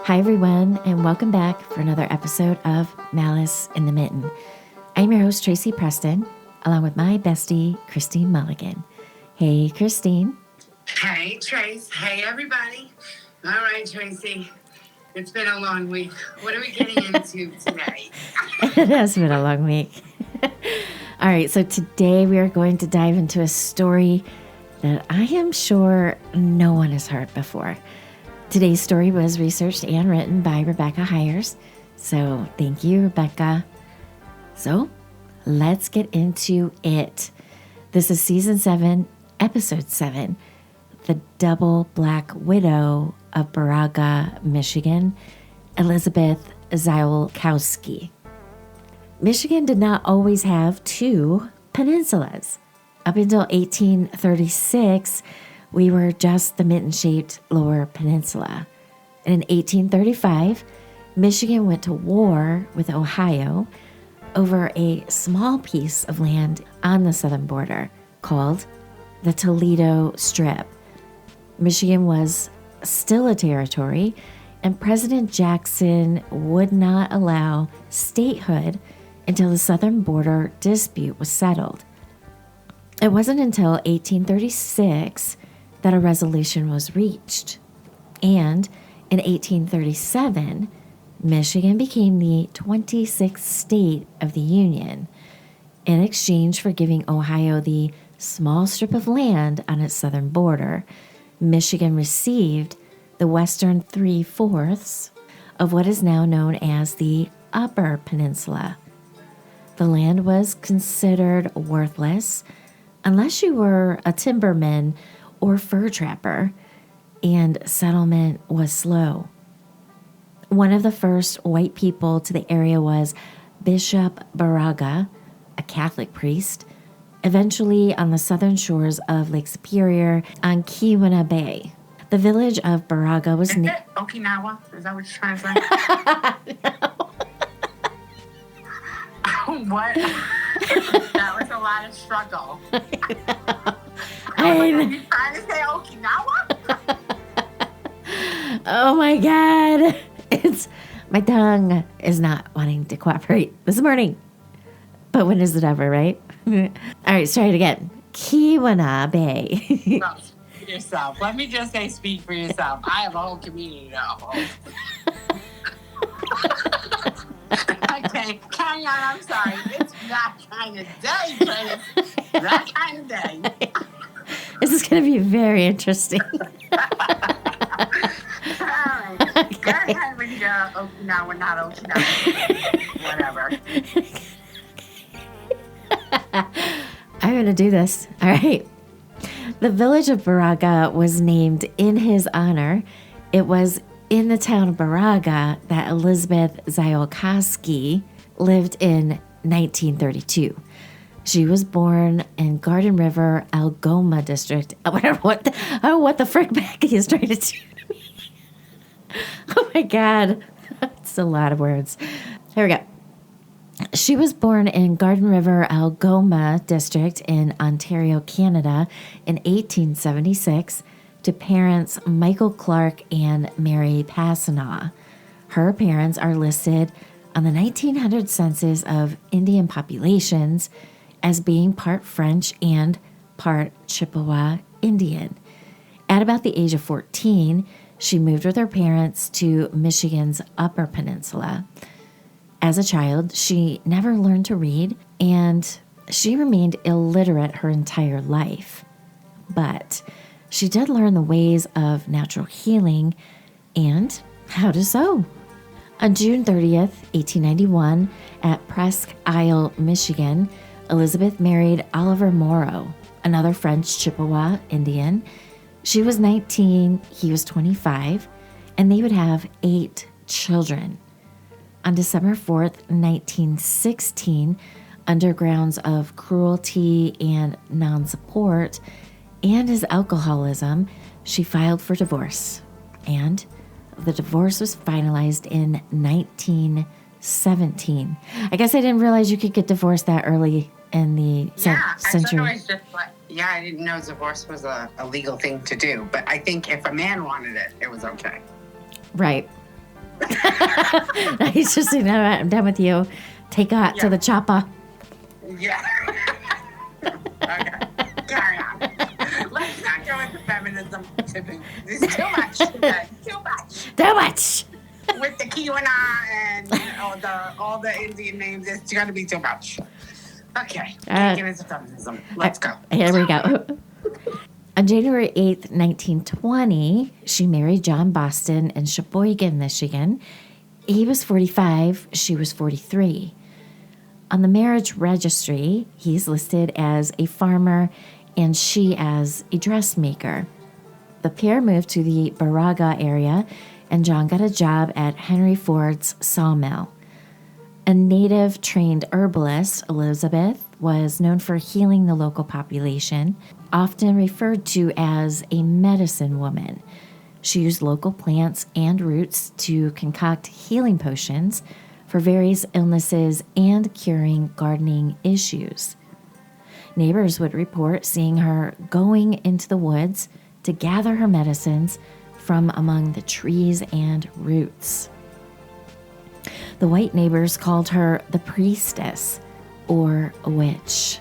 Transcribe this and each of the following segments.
Hi, everyone, and welcome back for another episode of Malice in the Mitten. I'm your host, Tracy Preston, along with my bestie, Christine Mulligan. Hey, Christine. Hey, Trace. Hey, everybody. All right, Tracy. It's been a long week. What are we getting into today? It has been a long week. All right, so today we are going to dive into a story that I am sure no one has heard before. Today's story was researched and written by Rebecca Hiers. So thank you, Rebecca. So let's get into it. This is season 7, episode 7, The Double Black Widow of Baraga, Michigan, Elizabeth Ziolkowski. Michigan did not always have two peninsulas. Up until 1836, we were just the mitten-shaped Lower Peninsula. And in 1835, Michigan went to war with Ohio over a small piece of land on the southern border called the Toledo Strip. Michigan was still a territory, and President Jackson would not allow statehood until the southern border dispute was settled. It wasn't until 1836 that a resolution was reached. And in 1837, Michigan became the 26th state of the Union in exchange for giving Ohio the small strip of land on its southern border. Michigan received the western 3/4 of what is now known as the Upper Peninsula. The land was considered worthless unless you were a timberman or fur trapper, and settlement was slow. One of the first white people to the area was Bishop Baraga, a Catholic priest, eventually on the southern shores of Lake Superior on Keweenaw Bay. The village of Baraga was named Okinawa? Is that what you're trying to say? No. What? That was a lot of struggle. I Are you trying to say Okinawa? Oh my God. My tongue is not wanting to cooperate this morning. But when is it ever, right? All right, let's try it again. Keweenaw Bay. No, speak for yourself. Let me just say speak for yourself. I have a whole community now. Okay, carry on. I'm sorry. It's that kind of day, Trace. That kind of day. This is going to be very interesting. All right. Okay. Go ahead with your Okinawa, not Okinawa. Whatever. I'm going to do this. All right. The village of Baraga was named in his honor. It was in the town of Baraga that Elizabeth Ziolkowski lived in 1932. She was born in Garden River, Algoma district. What the frick Becky is trying to do to me. Oh my God. It's a lot of words. Here we go. She was born in Garden River, Algoma district in Ontario, Canada in 1876 to parents Michael Clark and MaryPassineau. Her parents are listed on the 1900 census of Indian populations as being part French and part Chippewa Indian. At about the age of 14, she moved with her parents to Michigan's Upper Peninsula. As a child, she never learned to read, and she remained illiterate her entire life. But she did learn the ways of natural healing and how to sew. On June 30th, 1891, at Presque, Michigan, Elizabeth married Oliver Morrow, another French Chippewa Indian. She was 19, he was 25, and they would have 8 children. On December 4th, 1916, under grounds of cruelty and non-support and his alcoholism, she filed for divorce. And the divorce was finalized in 1917. I guess I didn't realize you could get divorced that early in the century. I didn't know divorce was a legal thing to do. But I think if a man wanted it, it was okay. Right. He's just saying, all right, I'm done with you. Take her to the chopper. Yeah. Okay. Carry on. Let's not go into feminism. It's too much. Too much. Too much. With the Kiwana and all the Indian names, it's going to be too much. Okay. Taking into feminism. Let's go. Here we go. On January 8th, 1920, she married John Boston in Cheboygan, Michigan. He was 45, she was 43. On the marriage registry, he's listed as a farmer and she as a dressmaker. The pair moved to the Baraga area, and John got a job at Henry Ford's sawmill. A native trained herbalist, Elizabeth, was known for healing the local population, often referred to as a medicine woman. She used local plants and roots to concoct healing potions for various illnesses and curing gardening issues. Neighbors would report seeing her going into the woods to gather her medicines from among the trees and roots. The white neighbors called her the priestess or a witch.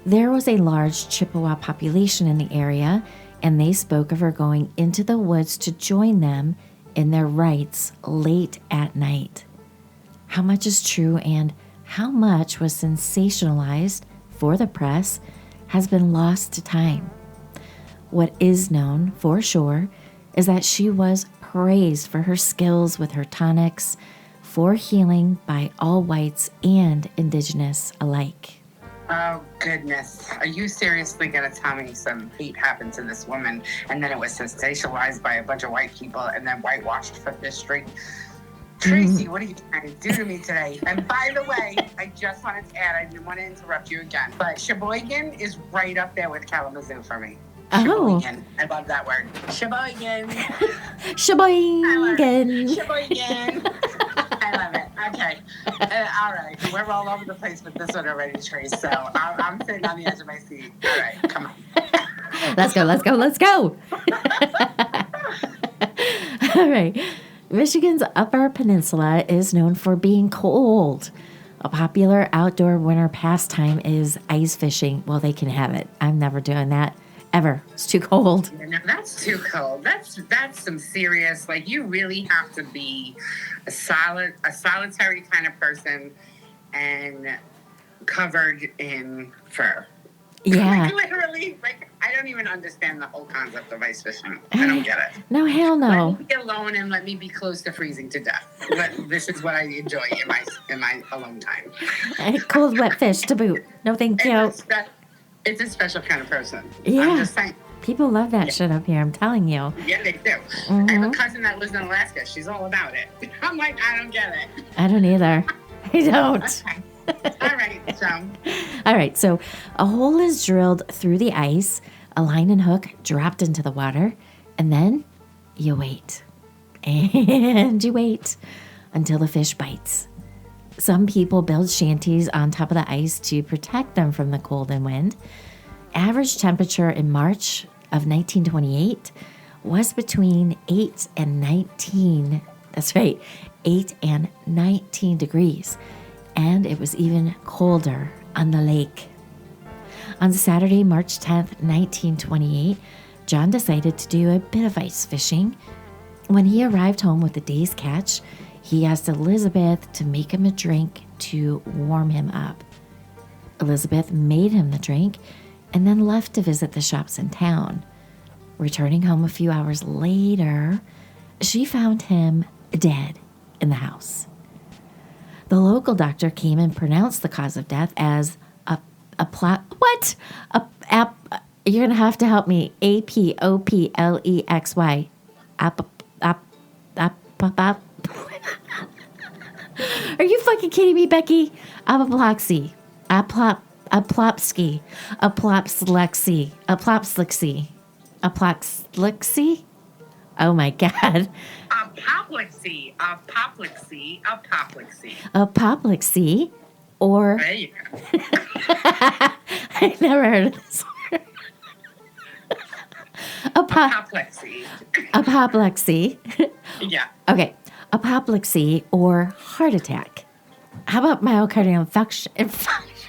There was a large Chippewa population in the area, and they spoke of her going into the woods to join them in their rites late at night. How much is true and how much was sensationalized for the press has been lost to time. What is known for sure is that she was praised for her skills with her tonics for healing by all whites and indigenous alike. Oh, goodness. Are you seriously going to tell me some hate happened to this woman and then it was sensationalized by a bunch of white people and then whitewashed for history? Tracy, what are you trying to do to me today? And by the way, I just wanted to add, I didn't want to interrupt you again, but Cheboygan is right up there with Kalamazoo for me. Cheboygan. I love that word. Cheboygan. Sheboygan. Sheboygan. I love it. Okay. All right. We're all over the place with this one already, Trace. So I'm sitting on the edge of my seat. All right. Come on. Let's go. All right. Michigan's Upper Peninsula is known for being cold. A popular outdoor winter pastime is ice fishing. Well, they can have it. I'm never doing that. Ever. It's too cold. No, that's too cold. That's some serious, like, you really have to be a solitary kind of person and covered in fur. Yeah. Like, literally, like, I don't even understand the whole concept of ice fishing. I don't get it. No, hell no. Let me be alone and let me be close to freezing to death. This is what I enjoy in my alone time. Cold, wet fish to boot. No, thank you. It's a special kind of person. Yeah. I'm just saying. People love that shit up here, I'm telling you. Yeah, they do. I have a cousin that lives in Alaska. She's all about it. I'm like, I don't get it. I don't either. I don't. Okay. All right, so a hole is drilled through the ice, a line and hook dropped into the water, and then you wait. And you wait until the fish bites. Some people build shanties on top of the ice to protect them from the cold and wind. Average temperature in March of 1928 was between 8 and 19. That's right, 8 and 19 degrees. And it was even colder on the lake. On Saturday, March 10th, 1928, John decided to do a bit of ice fishing. When he arrived home with the day's catch, he asked Elizabeth to make him a drink to warm him up. Elizabeth made him the drink and then left to visit the shops in town. Returning home a few hours later, she found him dead in the house. The local doctor came and pronounced the cause of death as you're going to have to help me. Apoplexy. Are you fucking kidding me, Becky? Apoplexy. Apoplexy. Oh my God. Apoplexy. Apoplexy. Or. There you go. I never heard of this word. Apoplexy. Apoplexy. Yeah. Okay. apoplexy, or heart attack. How about myocardial infarction?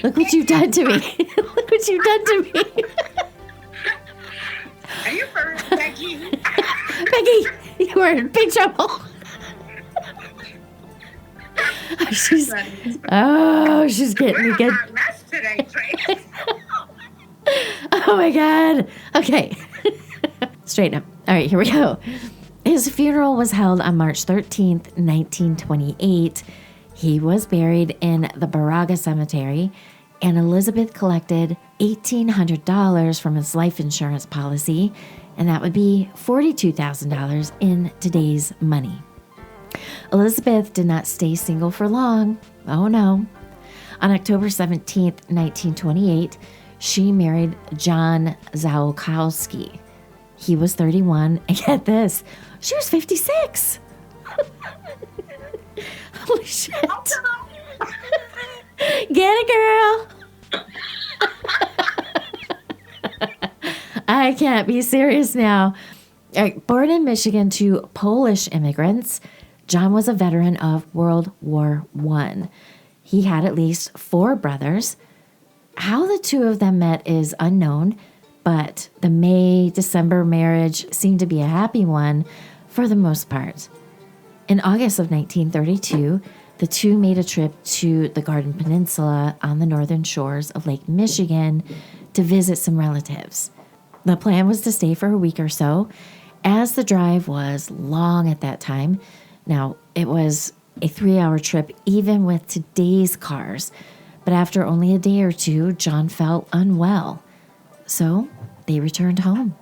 Look what you've done to me. Look what you've done to me. Are you first, Becky? Becky, you are in big trouble. She's getting me good. We're a hot mess today, Trace. Oh my God. Okay. Straighten up. All right, here we go. His funeral was held on March 13th, 1928. He was buried in the Baraga cemetery, and Elizabeth collected $1,800 from his life insurance policy, and that would be $42,000 in today's money. Elizabeth did not stay single for long. Oh no. On October 17th, 1928, she married John Zawkowski. He was 31, and get this, she was 56. Holy shit. Get it, girl. I can't be serious now. All right, born in Michigan to Polish immigrants, John was a veteran of World War I. He had at least 4 brothers. How the 2 of them met is unknown, but the May-December marriage seemed to be a happy one for the most part. In August of 1932, the 2 made a trip to the Garden Peninsula on the northern shores of Lake Michigan to visit some relatives. The plan was to stay for a week or so, as the drive was long at that time. Now, it was a 3-hour trip even with today's cars, but after only a day or 2, John felt unwell. So they returned home.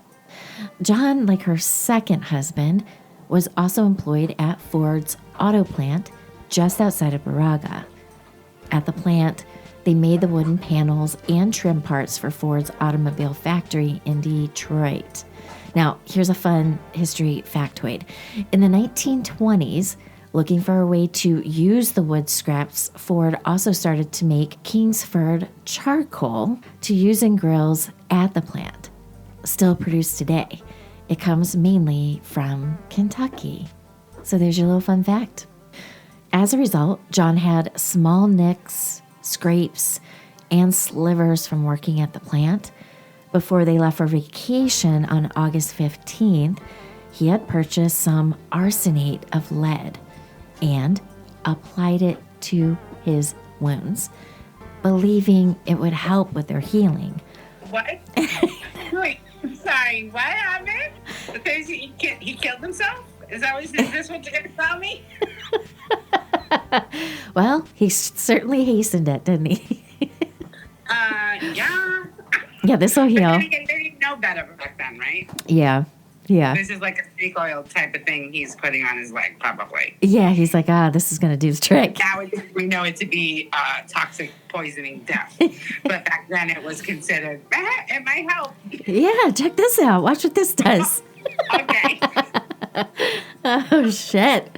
John, like her second husband, was also employed at Ford's auto plant just outside of Baraga. At the plant, they made the wooden panels and trim parts for Ford's automobile factory in Detroit. Now, here's a fun history factoid. In the 1920s, looking for a way to use the wood scraps, Ford also started to make Kingsford charcoal to use in grills at the plant. Still produced today. It comes mainly from Kentucky. So there's your little fun fact. As a result, John had small nicks, scrapes, and slivers from working at the plant. Before they left for vacation on August 15th, he had purchased some arsenate of lead and applied it to his wounds, believing it would help with their healing. What? Wait, I'm sorry, what happened? Because he killed himself? Is this what you're going to tell me? Well, he certainly hastened it, didn't he? Yeah. Yeah, this will heal. They didn't know better back then, right? Yeah. This is like a snake oil type of thing he's putting on his leg, probably. Yeah, he's like, this is going to do the trick. Now we know it to be toxic poisoning death. But back then it was considered, it might help. Yeah, check this out. Watch what this does. Okay. Oh, shit.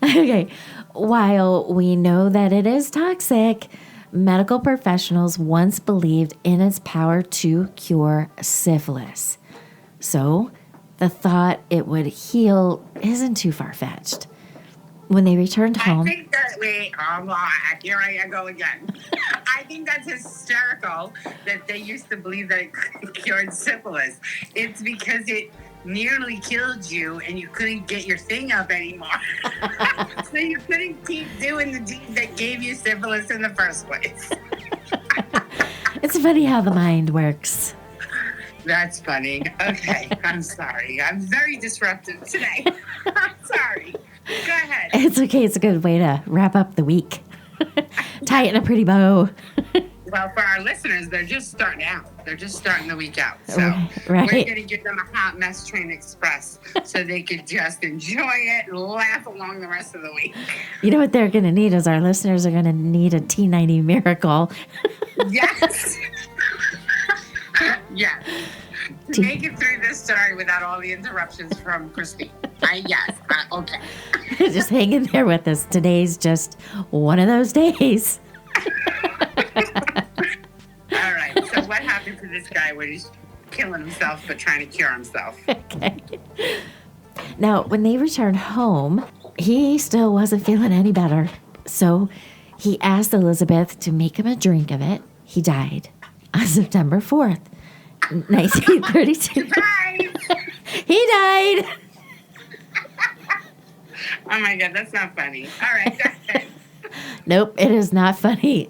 Okay. While we know that it is toxic, medical professionals once believed in its power to cure syphilis. So the thought it would heal isn't too far-fetched. When they returned home... I think that, here I go again. I think that's hysterical that they used to believe that it cured syphilis. It's because it nearly killed you and you couldn't get your thing up anymore. So you couldn't keep doing the deed that gave you syphilis in the first place. It's funny how the mind works. That's funny. Okay, I'm sorry. I'm very disruptive today. I'm sorry. Go ahead. It's okay. It's a good way to wrap up the week. Tie it in a pretty bow. Well, for our listeners, they're just starting out. They're just starting the week out. So right. We're going to give them a hot mess train express so they could just enjoy it and laugh along the rest of the week. You know what they're going to need is our listeners are going to need a T90 miracle. Yes. Yes. To make it through this story without all the interruptions from Christine. Yes. Okay. Just hang in there with us. Today's just one of those days. All right. So what happened to this guy when he's killing himself but trying to cure himself? Okay. Now, when they returned home, he still wasn't feeling any better. So he asked Elizabeth to make him a drink of it. He died on September 4th, 1932. He died. Oh my God, that's not funny. All right, go ahead. Nope, it is not funny.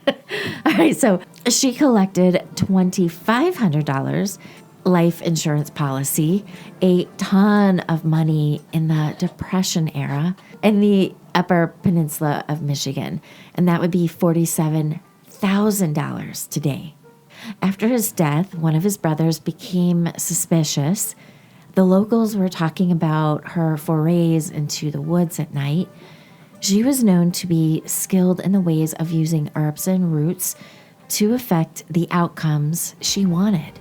All right, so she collected $2,500 life insurance policy, a ton of money in the Depression era in the Upper Peninsula of Michigan, and that would be $47,000 today. After his death, one of his brothers became suspicious. The locals were talking about her forays into the woods at night. She was known to be skilled in the ways of using herbs and roots to affect the outcomes she wanted.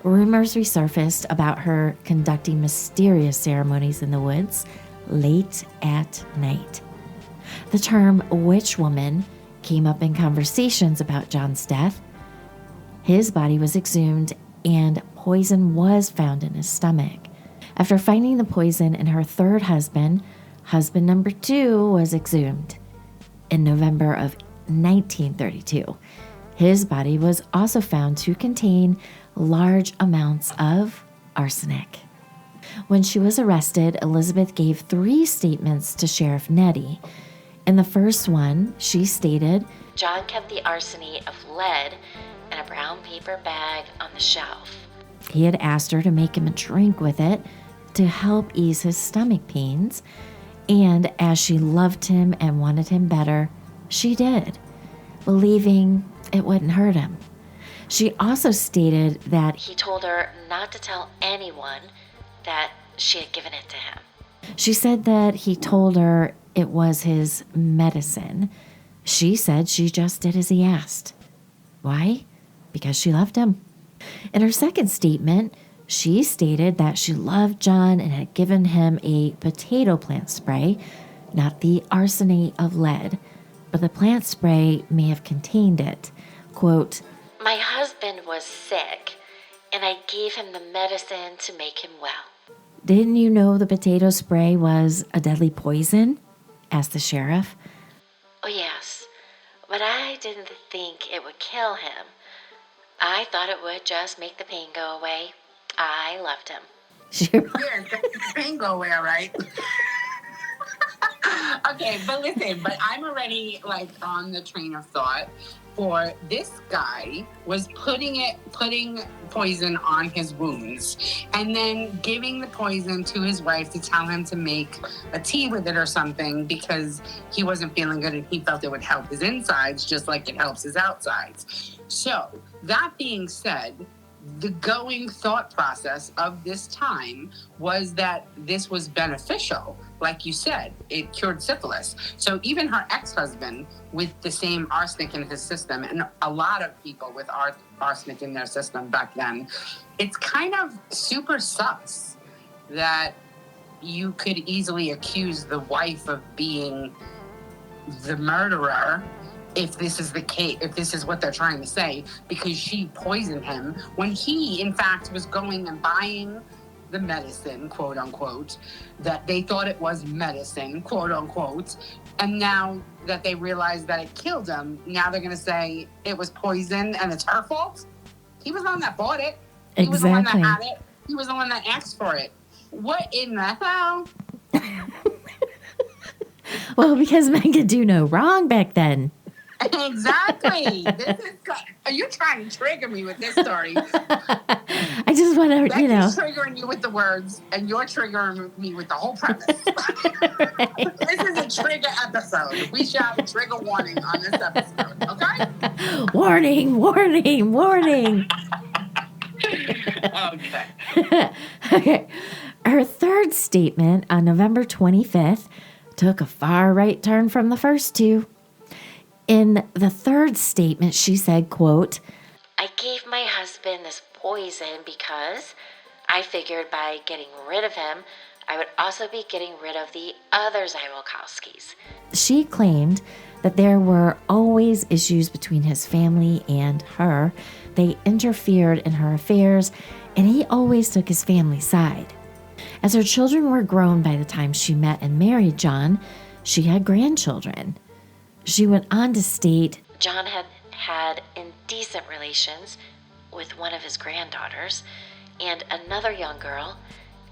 Rumors resurfaced about her conducting mysterious ceremonies in the woods late at night. The term witch woman came up in conversations about John's death. His body was exhumed and poison was found in his stomach. After finding the poison in her third husband, husband number 2 was exhumed. In November of 1932, his body was also found to contain large amounts of arsenic. When she was arrested, Elizabeth gave 3 statements to Sheriff Nettie. In the first one, she stated, "John kept the arsenic of lead in a brown paper bag on the shelf." He had asked her to make him a drink with it to help ease his stomach pains, and as she loved him and wanted him better, she did, believing it wouldn't hurt him. She also stated that he told her not to tell anyone that she had given it to him. She said that he told her it was his medicine. She said she just did as he asked. Why? Because she loved him. In her second statement, she stated that she loved John and had given him a potato plant spray, not the arsenate of lead, but the plant spray may have contained it. Quote, "My husband was sick, and I gave him the medicine to make him well." "Didn't you know the potato spray was a deadly poison?" asked the sheriff. "Oh, yes, but I didn't think it would kill him. I thought it would just make the pain go away. I loved him." Yeah, the pain go away, all right? Okay, but listen, I'm already on the train of thought. For this guy was putting poison on his wounds and then giving the poison to his wife to tell him to make a tea with it or something because he wasn't feeling good and he felt it would help his insides just like it helps his outsides. So that being said, the going thought process of this time was that this was beneficial. Like you said, it cured syphilis. So even her ex-husband with the same arsenic in his system, and a lot of people with arsenic in their system back then, it's kind of super sus that you could easily accuse the wife of being the murderer if this is the case, if this is what they're trying to say, because she poisoned him when he, in fact, was going and buying the medicine, quote unquote, that they thought it was medicine, quote unquote, and now that they realized that it killed him, now they're going to say it was poison and it's her fault? He was the one that bought it. He was the one that had it. He was the one that asked for it. What in the hell? Well, because men could do no wrong back then. Exactly. Are you trying to trigger me with this story? I just want to, Becky's triggering you with the words, and you're triggering me with the whole premise. Right. This is a trigger episode. We shall have a trigger warning on this episode, okay? Warning, warning, warning. Okay. Okay. Her third statement on November 25th took a far right turn from the first two. In the third statement, she said, quote, "I gave my husband this poison because I figured by getting rid of him, I would also be getting rid of the other Zywolkowskis." She claimed that there were always issues between his family and her. They interfered in her affairs, and he always took his family's side. As her children were grown by the time she met and married John, she had grandchildren. She went on to state, John had had indecent relations with one of his granddaughters and another young girl,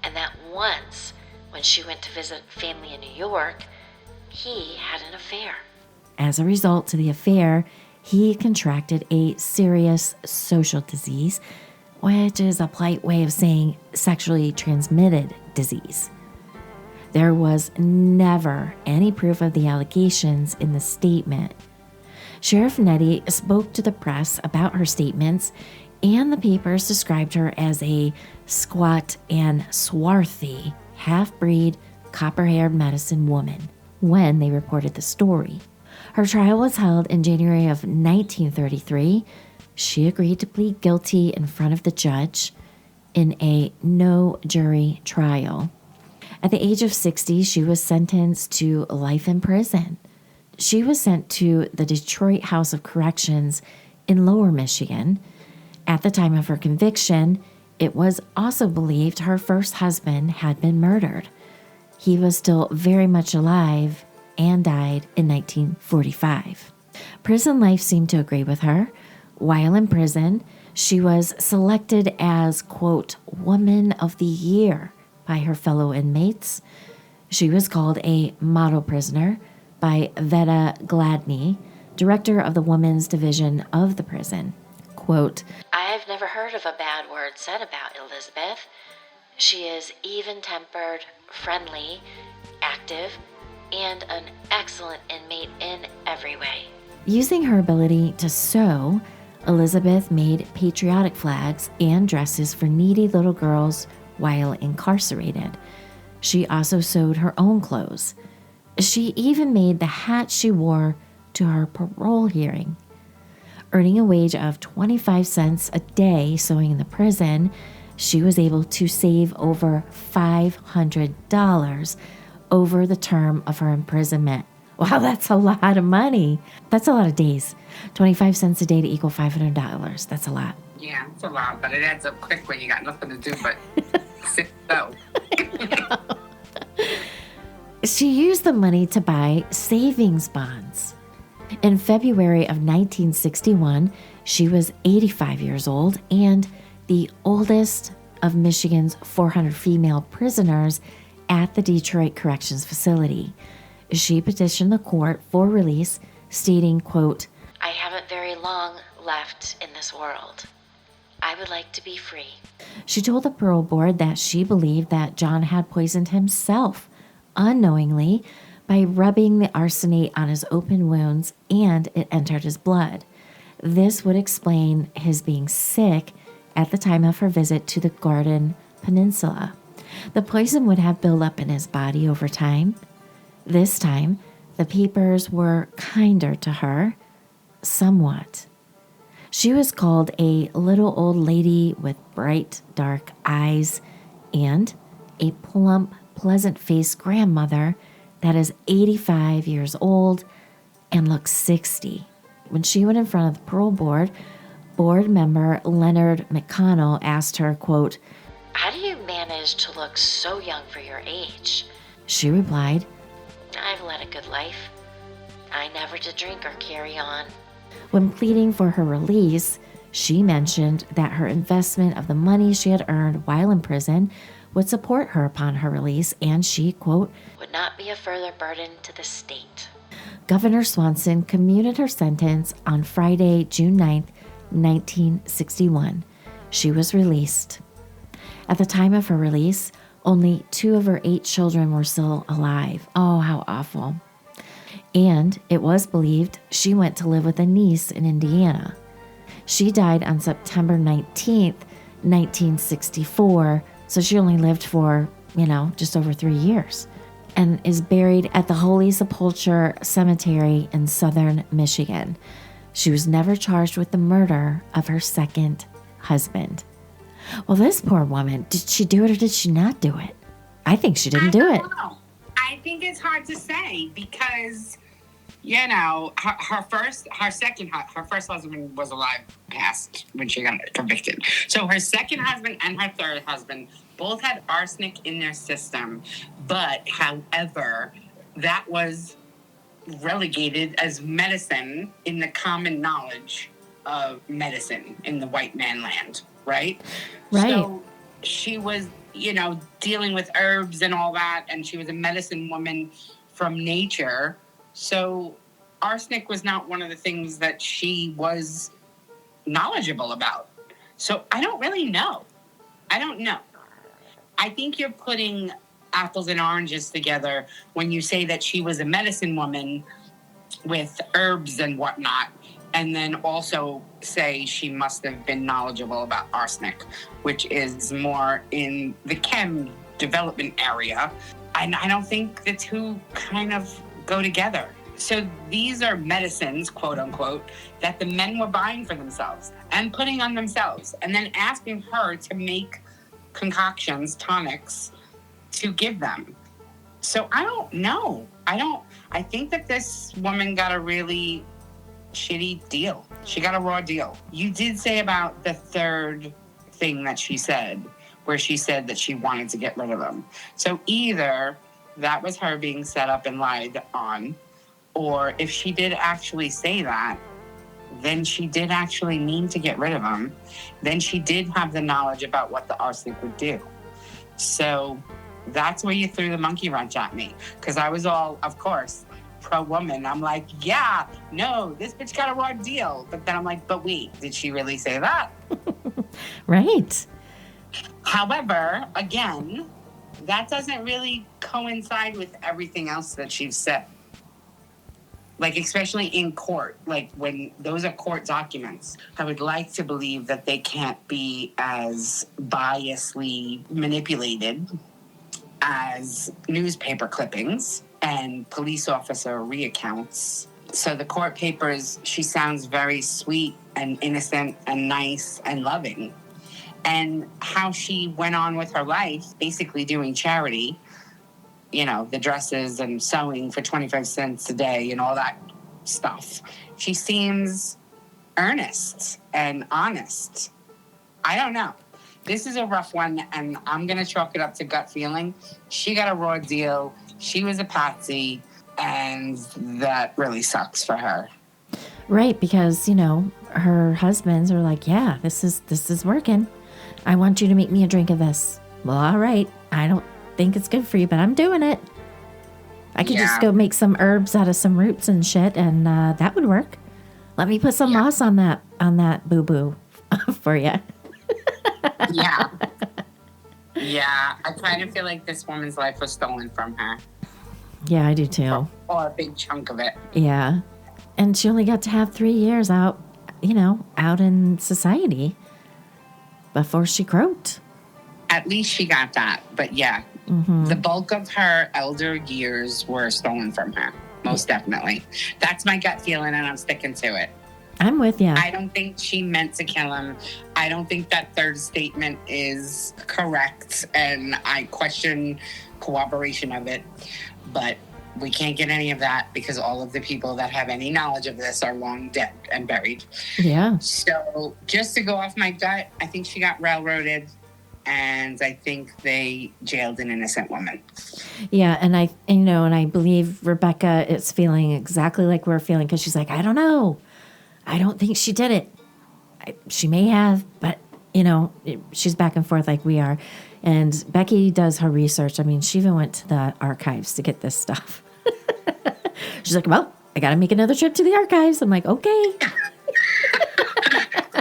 and that once, when she went to visit family in New York, he had an affair. As a result to the affair, he contracted a serious social disease, which is a polite way of saying sexually transmitted disease. There was never any proof of the allegations in the statement. Sheriff Nettie spoke to the press about her statements, and the papers described her as a squat and swarthy, half-breed, copper-haired medicine woman when they reported the story. Her trial was held in January of 1933. She agreed to plead guilty in front of the judge in a no-jury trial. At the age of 60, she was sentenced to life in prison. She was sent to the Detroit House of Corrections in Lower Michigan. At the time of her conviction, it was also believed her first husband had been murdered. He was still very much alive and died in 1945. Prison life seemed to agree with her. While in prison, she was selected as, quote, Woman of the Year by her fellow inmates. She was called a model prisoner by Veda Gladney, director of the Women's Division of the prison. Quote, I have never heard of a bad word said about Elizabeth. She is even-tempered, friendly, active, and an excellent inmate in every way. Using her ability to sew, Elizabeth made patriotic flags and dresses for needy little girls while incarcerated. She also sewed her own clothes. She even made the hat she wore to her parole hearing. Earning a wage of 25 cents a day sewing in the prison, she was able to save over $500 over the term of her imprisonment. Wow, that's a lot of money. That's a lot of days. 25 cents a day to equal $500. That's a lot. Yeah, it's a lot, but it adds up quick when you got nothing to do but sit though. She used the money to buy savings bonds. In February of 1961, she was 85 years old and the oldest of Michigan's 400 female prisoners at the Detroit Corrections Facility. She petitioned the court for release, stating, quote, I haven't very long left in this world. I would like to be free. She told the parole board that she believed that John had poisoned himself unknowingly by rubbing the arsenic on his open wounds and it entered his blood. This would explain his being sick at the time of her visit to the Garden Peninsula. The poison would have built up in his body over time. This time, the papers were kinder to her, somewhat. She was called a little old lady with bright, dark eyes and a plump, pleasant-faced grandmother that is 85 years old and looks 60. When she went in front of the parole board, board member Leonard McConnell asked her, quote, How do you manage to look so young for your age? She replied, I've led a good life. I never did drink or carry on. When pleading for her release, she mentioned that her investment of the money she had earned while in prison would support her upon her release, and she, quote, would not be a further burden to the state. Governor Swanson commuted her sentence on Friday, June 9th, 1961. She was released. At the time of her release, only 2 of her 8 children were still alive. Oh, how awful. And it was believed she went to live with a niece in Indiana. She died on September 19th, 1964, so she only lived for, just over 3 years, and is buried at the Holy Sepulchre Cemetery in southern Michigan. She was never charged with the murder of her second husband. Well, this poor woman, did she do it or did she not do it? I think she didn't do it. I think it's hard to say because, her first husband was alive, passed when she got convicted. So her second husband and her third husband both had arsenic in their system, but however, that was relegated as medicine in the common knowledge of medicine in the white man land, right? Right. So she was, dealing with herbs and all that, and she was a medicine woman from nature. So arsenic was not one of the things that she was knowledgeable about. So I don't really know. I don't know. I think you're putting apples and oranges together when you say that she was a medicine woman with herbs and whatnot, and then also say she must have been knowledgeable about arsenic, which is more in the chem development area. And I don't think the two kind of go together. So these are medicines, quote unquote, that the men were buying for themselves and putting on themselves, and then asking her to make concoctions, tonics, to give them. So I don't know. I think that this woman got a really shitty deal. She got a raw deal. You did say about the third thing that she said, where she said that she wanted to get rid of him. So either that was her being set up and lied on, or if she did actually say that, then she did actually mean to get rid of him. Then she did have the knowledge about what the arsenic would do. So that's where you threw the monkey wrench at me. Because I was all, of course, pro-woman. I'm like, yeah, no, this bitch got a raw deal. But then I'm like, but wait, did she really say that? Right. However, again, that doesn't really coincide with everything else that she's said. Like, especially in court, like when those are court documents, I would like to believe that they can't be as biasly manipulated as newspaper clippings and police officer reaccounts. So the court papers, she sounds very sweet and innocent and nice and loving. And how she went on with her life, basically doing charity, the dresses and sewing for 25 cents a day and all that stuff. She seems earnest and honest. I don't know. This is a rough one, and I'm going to chalk it up to gut feeling. She got a raw deal. She was a patsy, and that really sucks for her. Right, because, her husbands are like, yeah, this is working. I want you to make me a drink of this. Well, all right. I don't think it's good for you, but I'm doing it. I could just go make some herbs out of some roots and shit, and that would work. Let me put some moss on that boo-boo for you. Yeah. I kind of feel like this woman's life was stolen from her. Yeah, I do too. Or a big chunk of it. Yeah. And she only got to have 3 years out in society before she croaked. At least she got that. But yeah, the bulk of her elder years were stolen from her. Most definitely. That's my gut feeling, and I'm sticking to it. I'm with you. I don't think she meant to kill him. I don't think that third statement is correct, and I question corroboration of it. But we can't get any of that because all of the people that have any knowledge of this are long dead and buried. Yeah. So just to go off my gut, I think she got railroaded, and I think they jailed an innocent woman. Yeah, and I believe Rebecca is feeling exactly like we're feeling, because she's like, I don't know. I don't think she did it. She may have, but, she's back and forth like we are. And Becky does her research. I mean, she even went to the archives to get this stuff. She's like, well, I got to make another trip to the archives. I'm like, okay.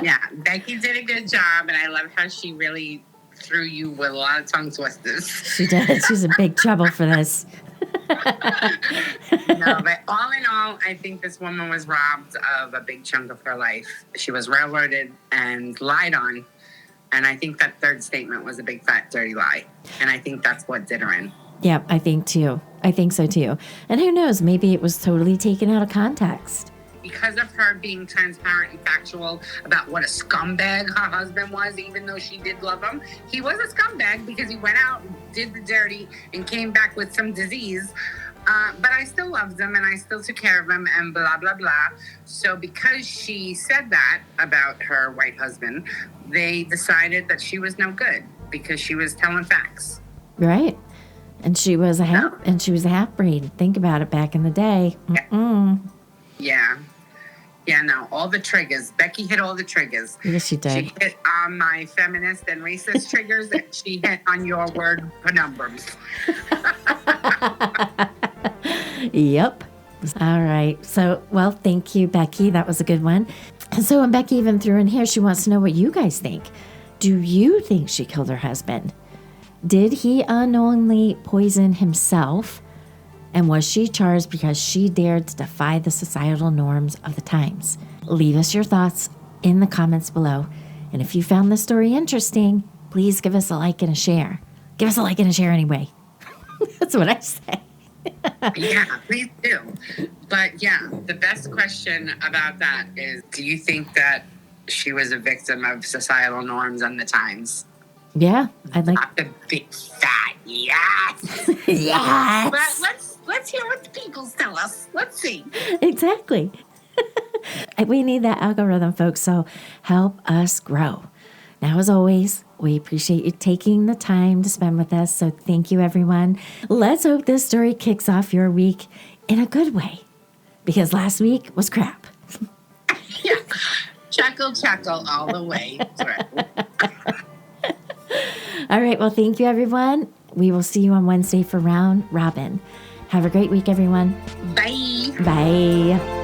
Yeah, Becky did a good job, and I love how she really threw you with a lot of tongue twisters. She did. She's in big trouble for this. No, but all in all, I think this woman was robbed of a big chunk of her life. She was railroaded and lied on. And I think that third statement was a big, fat, dirty lie. And I think that's what did her in. Yeah, I think too. I think so too. And who knows, maybe it was totally taken out of context. Because of her being transparent and factual about what a scumbag her husband was, even though she did love him, he was a scumbag because he went out and did the dirty and came back with some disease. But I still loved him and I still took care of him and blah, blah, blah. So because she said that about her white husband, they decided that she was no good because she was telling facts. Right. And she was a half breed. Think about it back in the day. Mm-mm. Yeah. Yeah, no, all the triggers. Becky hit all the triggers. Yes, she did. She hit on my feminist and racist triggers, and she hit on your word conundrums. Yep. All right. So, well, thank you, Becky. That was a good one. And so, when Becky even threw in here, she wants to know what you guys think. Do you think she killed her husband? Did he unknowingly poison himself? And was she charged because she dared to defy the societal norms of the times? Leave us your thoughts in the comments below. And if you found this story interesting, please give us a like and a share. Give us a like and a share anyway. That's what I say. Yeah, please do. But yeah, the best question about that is, do you think that she was a victim of societal norms and the times? Yeah, I'd like... Not the big fat yes. Yes. But let's hear what the people tell us. Let's see. Exactly. We need that algorithm, folks, so help us grow. Now, as always, we appreciate you taking the time to spend with us, so thank you, everyone. Let's hope this story kicks off your week in a good way, because last week was crap. Yeah. Chuckle all the way through. All right, well, thank you, everyone. We will see you on Wednesday for Round Robin. Have a great week, everyone. Bye. Bye.